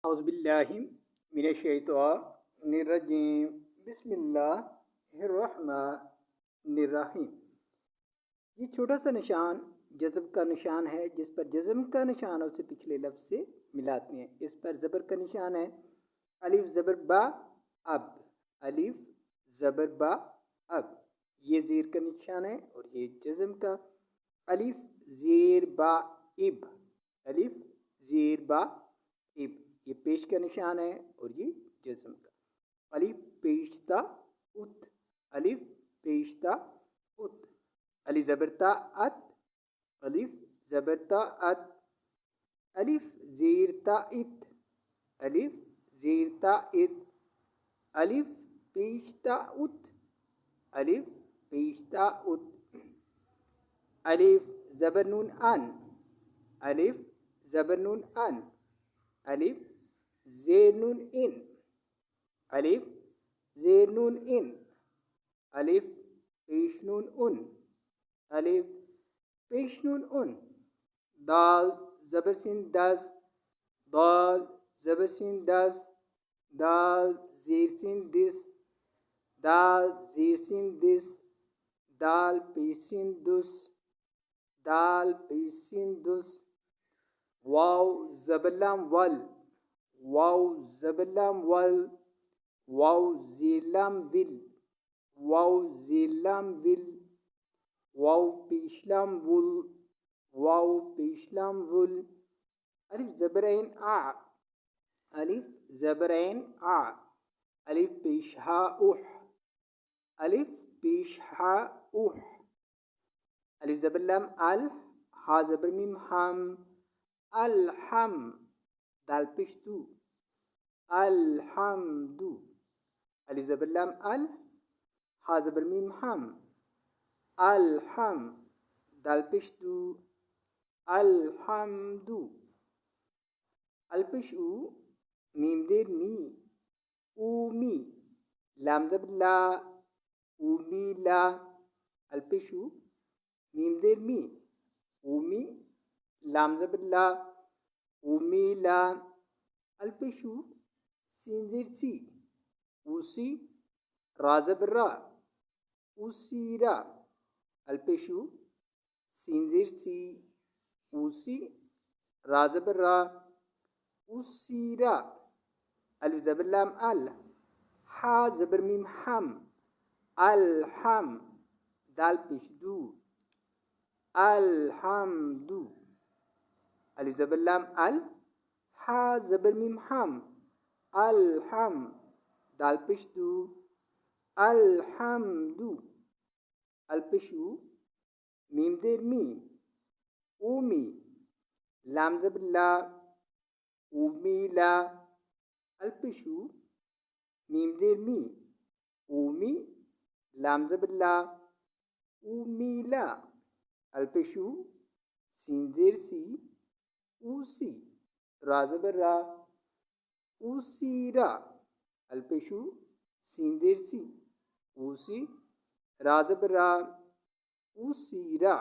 औज़ुबिल्लाहि मिनश्शैतानिर्रजीम बिस्मिल्लाहिर्रहमानिर्रहीम। ये छोटा सा निशान जज़ब का निशान है, जिस पर जज़म का निशान है उसे पिछले लफ्ज़ से मिलाते हैं। इस पर ज़बर का निशान है, अलिफ ज़बर बा अब, अलिफ ज़बर बा अब। ये ज़ेर का निशान है और ये जज़म का, अलिफ ज़ेर बा इब, अलिफ ज़ेर बा इब। ये पेश का निशान है और ये जज़म का, अलिफ पेशता उत, अलिफ पेशता उत। अलिफ ज़बरता अत, अलिफ ज़बरता अत। अलिफ ज़ेरता इत, अलिफ ज़ेरता इत। अलिफ पेशता उत, अलिफ पेशता उत। अलिफ ज़बर नून अन, अलिफ ज़बर नून अन। अलिफ ज़ेर नून इन, अलिफ ज़ेर नून इन। अलिफ पेश नून उन, अलिफ पेश नून उन। दाल ज़बर सिन दस, दाल ज़बर सिन दस। दाल ज़ेर सिन दिस, दाल ज़ेर सिन दिस। दाल पेश सिन दुस, दाल पेश सिन दुस। वाव ज़बर लाम वल, वाव ज़बर लाम वल। वाव ज़ेर लाम विल, वाव ज़ेर लाम विल। वाव पेश लाम वुल, वाव पेश लाम वुल। अलिफ ज़बरैन आ, अलिफ ज़बरैन आ। अलिफ पेश हा उह, अलिफ पेश हा उह। अलिफ ज़बर लाम अल, हा ज़बर मीम हम, अलहम। दाल पेश दू, अलहमदु। अलिफ ज़बर लाम अल, हा ज़बर मीम हम, अलहम। दाल पेश दू, अलहमदु। अल पेश ऊ, मीम देर मी, ऊमी। लाम ज़बर ला, ऊमी ला। अल पेश ऊ, मीम देर मी, ऊमी। लाम ज़बर ला, ऊमी ला। अल पेश ऊ, सीन ज़ेर सी, ऊसी। रा ज़बर रा, उसीरा। अल पेश ऊ, सीन ज़ेर सी, ऊसी। रा ज़बर रा, उसीरा। अलिफ ज़बर लाम अल, हा ज़बर मीम हम, अलहम। दाल पेश दू, अलहमदु। अलिफ ज़बर लाम अल, हा ज़बर मीम हम, अलहम। दाल पेश दू, अलहमदु। अल पेश ऊ, मीम देर मी, ऊमी। लाम ज़बर ला, ऊमीला। अल पेश ऊ, मीम देर मी, ऊमी। लाम ज़बर ला, ऊमीला। अल पेश ऊ, सीन ज़ेर सी, ऊसी। रा ज़बर रा, ऊसीरा। अल पेश ऊ, सीन ज़ेर सी, ऊसी। रा ज़बर रा, ऊसीरा।